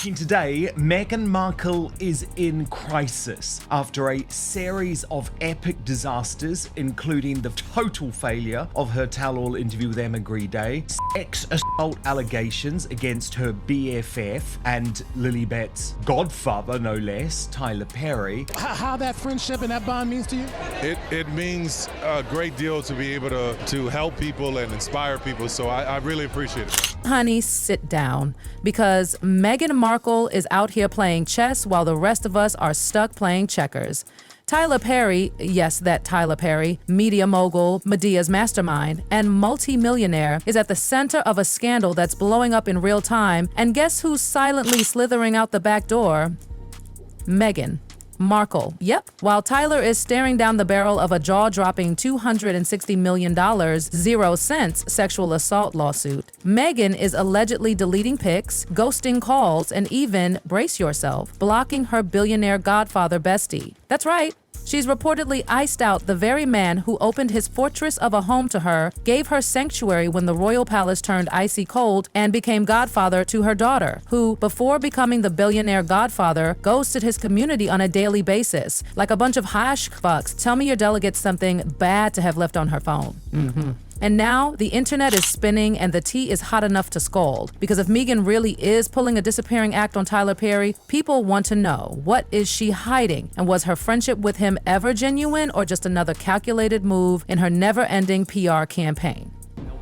Breaking today, Meghan Markle is in crisis after a series of epic disasters, including the total failure of her tell-all interview with Emma Grede, sex assault allegations against her BFF and Lilibet's godfather, no less, Tyler Perry. How that friendship and that bond means to you? It means a great deal to be able to help people and inspire people, so I really appreciate it. Honey, sit down, because Meghan Markle is out here playing chess while the rest of us are stuck playing checkers. Tyler Perry, yes, that Tyler Perry, media mogul, Medea's mastermind, and multi-millionaire, is at the center of a scandal that's blowing up in real time, and guess who's silently slithering out the back door? Meghan Markle. Yep. While Tyler is staring down the barrel of a jaw-dropping $260 million, 0 cents sexual assault lawsuit, Meghan is allegedly deleting pics, ghosting calls, and even, brace yourself, blocking her billionaire godfather bestie. That's right. She's reportedly iced out the very man who opened his fortress of a home to her, gave her sanctuary when the royal palace turned icy cold, and became godfather to her daughter, who, before becoming the billionaire godfather, ghosted his community on a daily basis. Like a bunch of hush fucks, tell me your delegates something bad to have left on her phone. And now, the internet is spinning and the tea is hot enough to scald. Because if Meghan really is pulling a disappearing act on Tyler Perry, people want to know, what is she hiding? And was her friendship with him ever genuine or just another calculated move in her never-ending PR campaign?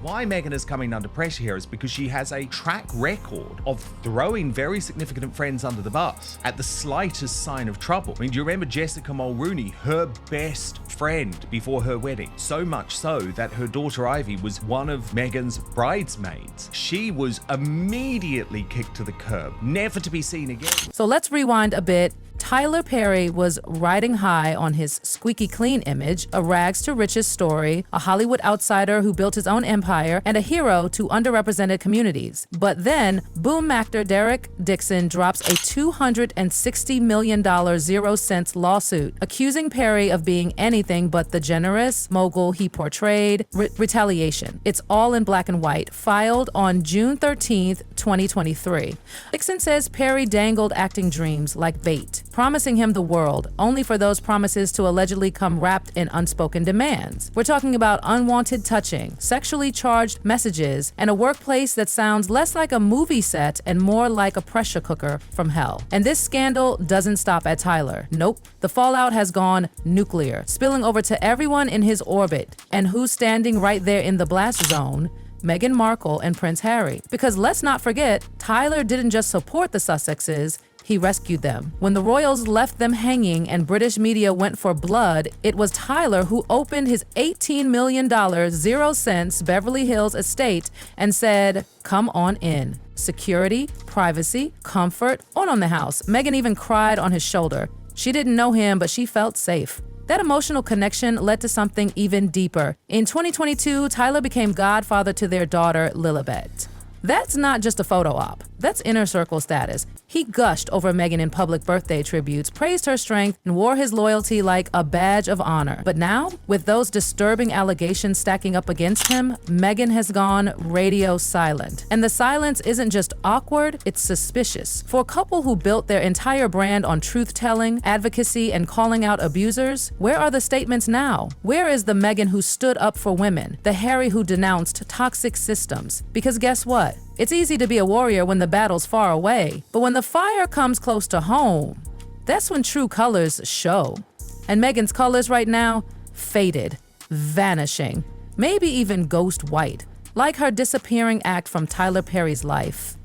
Why Meghan is coming under pressure here is because she has a track record of throwing very significant friends under the bus at the slightest sign of trouble. I mean, do you remember Jessica Mulrooney, her best friend before her wedding? So much so that her daughter Ivy was one of Meghan's bridesmaids. She was immediately kicked to the curb, never to be seen again. So let's rewind a bit. Tyler Perry was riding high on his squeaky clean image, a rags to riches story, a Hollywood outsider who built his own empire, and a hero to underrepresented communities. But then, boom actor Derek Dixon drops a $260 million 0 cents lawsuit, accusing Perry of being anything but the generous mogul he portrayed. Retaliation. It's all in black and white, filed on June 13th, 2023. Dixon says Perry dangled acting dreams like bait, promising him the world, only for those promises to allegedly come wrapped in unspoken demands. We're talking about unwanted touching, sexually charged messages, and a workplace that sounds less like a movie set and more like a pressure cooker from hell. And this scandal doesn't stop at Tyler. Nope. The fallout has gone nuclear, spilling over to everyone in his orbit. And who's standing right there in the blast zone? Meghan Markle and Prince Harry. Because let's not forget, Tyler didn't just support the Sussexes, he rescued them. When the royals left them hanging and British media went for blood, it was Tyler who opened his $18 million 0 cents Beverly Hills estate and said, come on in. Security, privacy, comfort, on the house. Meghan even cried on his shoulder. She didn't know him, but she felt safe. That emotional connection led to something even deeper. In 2022, Tyler became godfather to their daughter, Lilibet. That's not just a photo op. That's inner circle status. He gushed over Meghan in public birthday tributes, praised her strength, and wore his loyalty like a badge of honor. But now, with those disturbing allegations stacking up against him, Meghan has gone radio silent. And the silence isn't just awkward, it's suspicious. For a couple who built their entire brand on truth-telling, advocacy, and calling out abusers, where are the statements now? Where is the Meghan who stood up for women, the Harry who denounced toxic systems? Because guess what? It's easy to be a warrior when the battle's far away, but when the fire comes close to home, that's when true colors show. And Meghan's colors right now? Faded, vanishing, maybe even ghost white, like her disappearing act from Tyler Perry's life.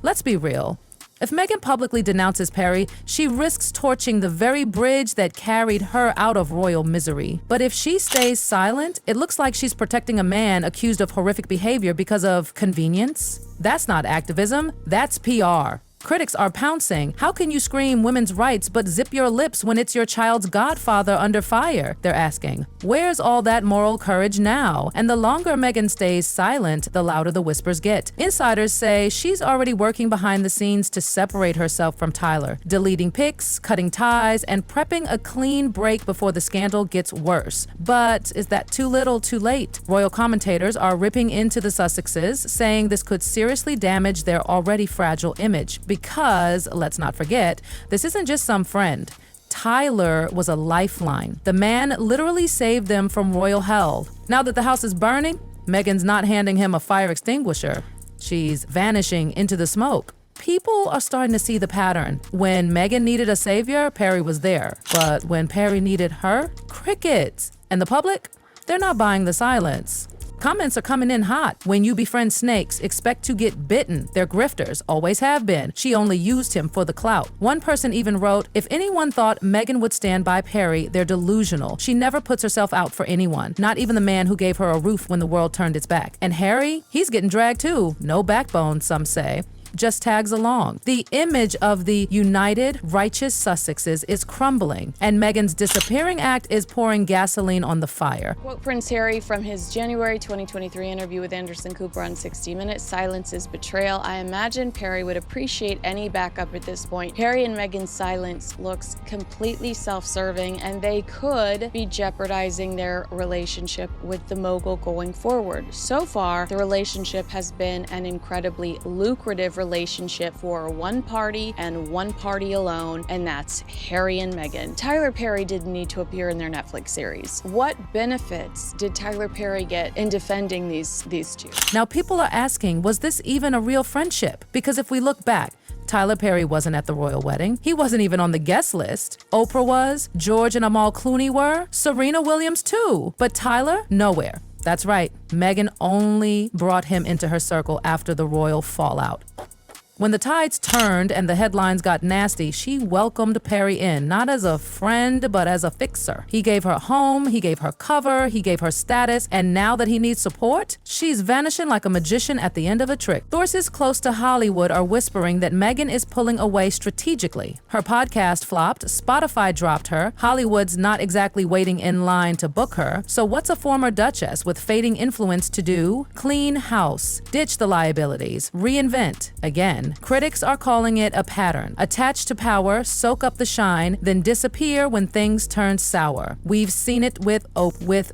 Let's be real. If Meghan publicly denounces Perry, she risks torching the very bridge that carried her out of royal misery. But if she stays silent, it looks like she's protecting a man accused of horrific behavior because of convenience. That's not activism, that's PR. Critics are pouncing. How can you scream women's rights but zip your lips when it's your child's godfather under fire? They're asking. Where's all that moral courage now? And the longer Meghan stays silent, the louder the whispers get. Insiders say she's already working behind the scenes to separate herself from Tyler, deleting pics, cutting ties, and prepping a clean break before the scandal gets worse. But is that too little, too late? Royal commentators are ripping into the Sussexes, saying this could seriously damage their already fragile image. because, let's not forget, this isn't just some friend. Tyler was a lifeline. The man literally saved them from royal hell. Now that the house is burning, Meghan's not handing him a fire extinguisher. She's vanishing into the smoke. People are starting to see the pattern. When Meghan needed a savior, Perry was there. But when Perry needed her, crickets. And the public? They're not buying the silence. Comments are coming in hot. When you befriend snakes, expect to get bitten. They're grifters, always have been. She only used him for the clout. One person even wrote, if anyone thought Meghan would stand by Perry, they're delusional. She never puts herself out for anyone, not even the man who gave her a roof when the world turned its back. And Harry, he's getting dragged too. No backbone, some say. Just tags along. The image of the united, righteous Sussexes is crumbling, and Meghan's disappearing act is pouring gasoline on the fire. Quote Prince Harry from his January 2023 interview with Anderson Cooper on 60 Minutes, silence is betrayal. I imagine Perry would appreciate any backup at this point. Harry and Meghan's silence looks completely self-serving, and they could be jeopardizing their relationship with the mogul going forward. So far, the relationship has been an incredibly lucrative relationship for one party and one party alone, and that's Harry and Meghan. Tyler Perry didn't need to appear in their Netflix series. What benefits did Tyler Perry get in defending these two? Now people are asking, was this even a real friendship? Because if we look back, Tyler Perry wasn't at the royal wedding. He wasn't even on the guest list. Oprah was, George and Amal Clooney were, Serena Williams too. But Tyler, nowhere. That's right, Meghan only brought him into her circle after the royal fallout. When the tides turned and the headlines got nasty, she welcomed Perry in, not as a friend, but as a fixer. He gave her a home, he gave her cover, he gave her status, and now that he needs support, she's vanishing like a magician at the end of a trick. Sources close to Hollywood are whispering that Meghan is pulling away strategically. Her podcast flopped, Spotify dropped her, Hollywood's not exactly waiting in line to book her. So what's a former duchess with fading influence to do? Clean house, ditch the liabilities, reinvent again. Critics are calling it a pattern. Attach to power, soak up the shine, then disappear when things turn sour. We've seen it with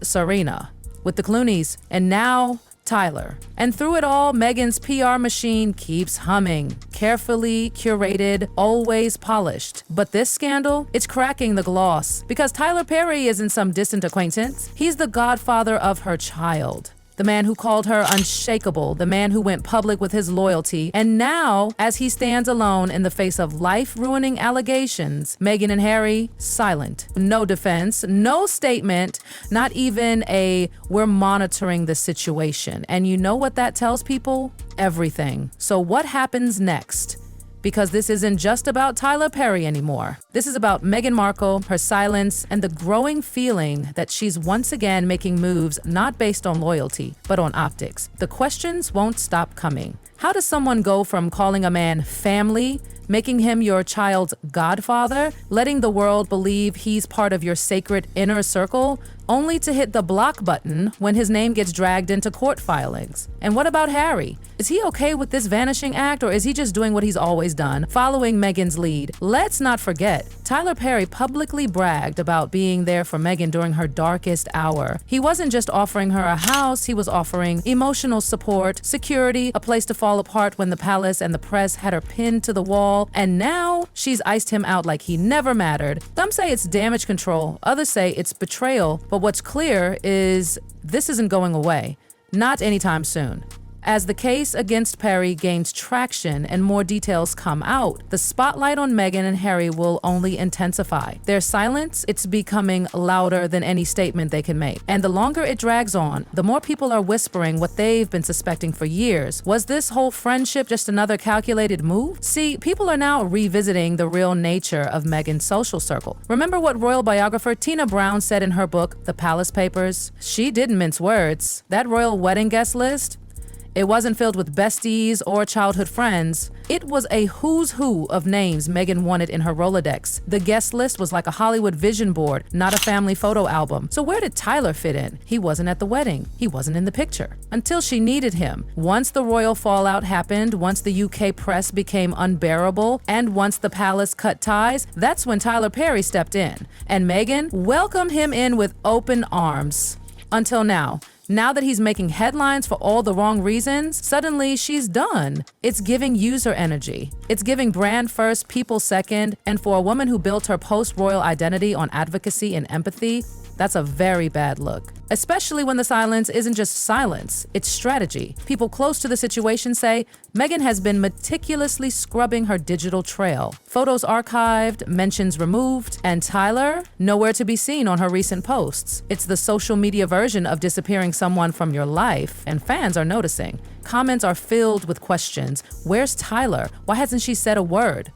Serena, with the Clooneys, and now Tyler. And through it all, Meghan's PR machine keeps humming. Carefully curated, always polished. But this scandal, it's cracking the gloss. Because Tyler Perry isn't some distant acquaintance. He's the godfather of her child. The man who called her unshakable, the man who went public with his loyalty. And now, as he stands alone in the face of life-ruining allegations, Meghan and Harry, silent. No defense, no statement, not even a, we're monitoring the situation. And you know what that tells people? Everything. So what happens next? Because this isn't just about Tyler Perry anymore. This is about Meghan Markle, her silence, and the growing feeling that she's once again making moves not based on loyalty, but on optics. The questions won't stop coming. How does someone go from calling a man family, making him your child's godfather, letting the world believe he's part of your sacred inner circle, only to hit the block button when his name gets dragged into court filings? And what about Harry? Is he okay with this vanishing act, or is he just doing what he's always done, following Meghan's lead? Let's not forget, Tyler Perry publicly bragged about being there for Meghan during her darkest hour. He wasn't just offering her a house, he was offering emotional support, security, a place to fall apart when the palace and the press had her pinned to the wall, and now she's iced him out like he never mattered. Some say it's damage control, others say it's betrayal, but what's clear is this isn't going away. Not anytime soon. As the case against Perry gains traction and more details come out, the spotlight on Meghan and Harry will only intensify. Their silence, it's becoming louder than any statement they can make. And the longer it drags on, the more people are whispering what they've been suspecting for years. Was this whole friendship just another calculated move? See, people are now revisiting the real nature of Meghan's social circle. Remember what royal biographer Tina Brown said in her book, The Palace Papers? She didn't mince words. That royal wedding guest list, it wasn't filled with besties or childhood friends. It was a who's who of names Meghan wanted in her Rolodex. The guest list was like a Hollywood vision board, not a family photo album. So where did Tyler fit in? He wasn't at the wedding. He wasn't in the picture. Until she needed him. Once the royal fallout happened, once the UK press became unbearable, and once the palace cut ties, that's when Tyler Perry stepped in. And Meghan welcomed him in with open arms. Until now, Now that he's making headlines for all the wrong reasons, suddenly she's done. It's giving user energy. It's giving brand first, people second, and for a woman who built her post-royal identity on advocacy and empathy, that's a very bad look. Especially when the silence isn't just silence, it's strategy. People close to the situation say Meghan has been meticulously scrubbing her digital trail. Photos archived, mentions removed, and Tyler, nowhere to be seen on her recent posts. It's the social media version of disappearing someone from your life, and fans are noticing. Comments are filled with questions. Where's Tyler? Why hasn't she said a word?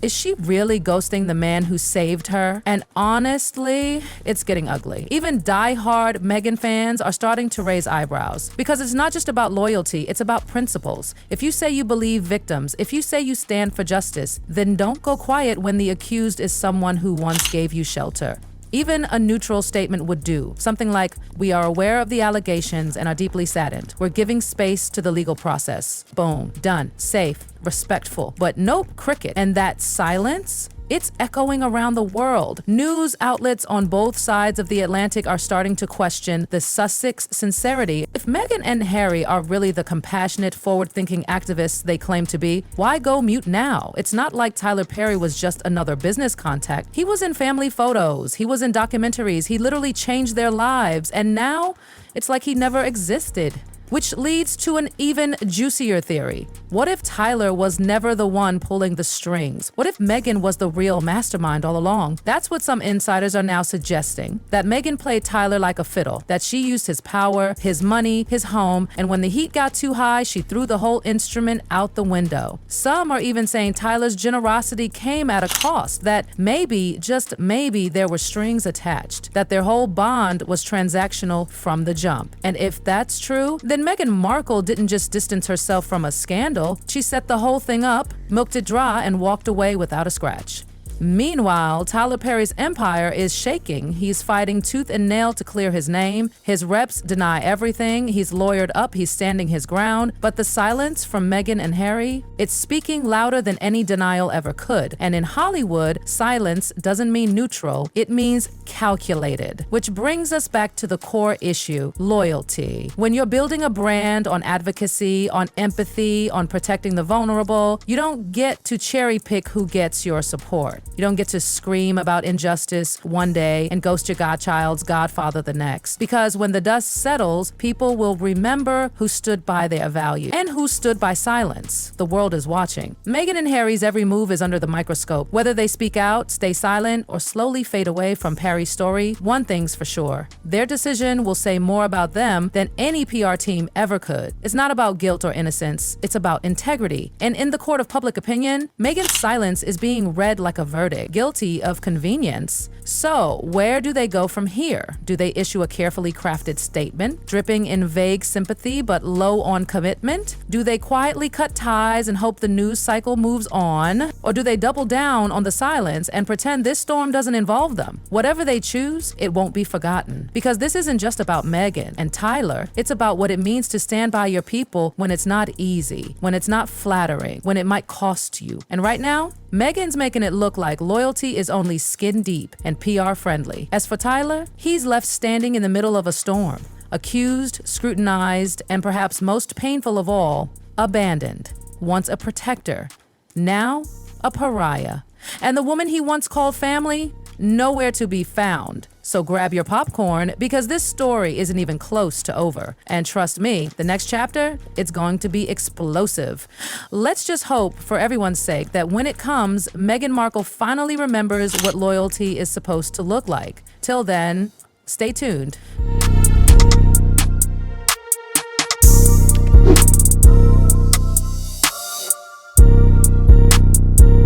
Is she really ghosting the man who saved her? And honestly, it's getting ugly. Even die-hard Meghan fans are starting to raise eyebrows because it's not just about loyalty, it's about principles. If you say you believe victims, if you say you stand for justice, then don't go quiet when the accused is someone who once gave you shelter. Even a neutral statement would do. Something like, we are aware of the allegations and are deeply saddened. We're giving space to the legal process. Boom, done, safe, respectful. But nope, cricket. And that silence? It's echoing around the world. News outlets on both sides of the Atlantic are starting to question the Sussex sincerity. If Meghan and Harry are really the compassionate, forward-thinking activists they claim to be, why go mute now? It's not like Tyler Perry was just another business contact. He was in family photos. He was in documentaries. He literally changed their lives. And now it's like he never existed. Which leads to an even juicier theory. What if Tyler was never the one pulling the strings? What if Meghan was the real mastermind all along? That's what some insiders are now suggesting, that Meghan played Tyler like a fiddle, that she used his power, his money, his home, and when the heat got too high, she threw the whole instrument out the window. Some are even saying Tyler's generosity came at a cost, that maybe, just maybe, there were strings attached, that their whole bond was transactional from the jump. And if that's true, then Meghan Markle didn't just distance herself from a scandal, she set the whole thing up, milked it dry, and walked away without a scratch. Meanwhile, Tyler Perry's empire is shaking. He's fighting tooth and nail to clear his name. His reps deny everything. He's lawyered up. He's standing his ground. But the silence from Meghan and Harry, it's speaking louder than any denial ever could. And in Hollywood, silence doesn't mean neutral. It means calculated. Which brings us back to the core issue, loyalty. When you're building a brand on advocacy, on empathy, on protecting the vulnerable, you don't get to cherry pick who gets your support. You don't get to scream about injustice one day and ghost your godchild's godfather the next. Because when the dust settles, people will remember who stood by their value and who stood by silence. The world is watching. Meghan and Harry's every move is under the microscope. Whether they speak out, stay silent, or slowly fade away from Perry's story, one thing's for sure. Their decision will say more about them than any PR team ever could. It's not about guilt or innocence. It's about integrity. And in the court of public opinion, Meghan's silence is being read like a verdict, guilty of convenience. So, where do they go from here? Do they issue a carefully crafted statement, dripping in vague sympathy but low on commitment? Do they quietly cut ties and hope the news cycle moves on? Or do they double down on the silence and pretend this storm doesn't involve them? Whatever they choose, it won't be forgotten. Because this isn't just about Meghan and Tyler, it's about what it means to stand by your people when it's not easy, when it's not flattering, when it might cost you. And right now, Meghan's making it look like loyalty is only skin deep and PR friendly. As for Tyler, he's left standing in the middle of a storm, accused, scrutinized, and perhaps most painful of all, abandoned. Once a protector, now a pariah. And the woman he once called family, nowhere to be found. So grab your popcorn because this story isn't even close to over. And trust me, the next chapter, it's going to be explosive. Let's just hope, for everyone's sake, that when it comes, Meghan Markle finally remembers what loyalty is supposed to look like. Till then, stay tuned.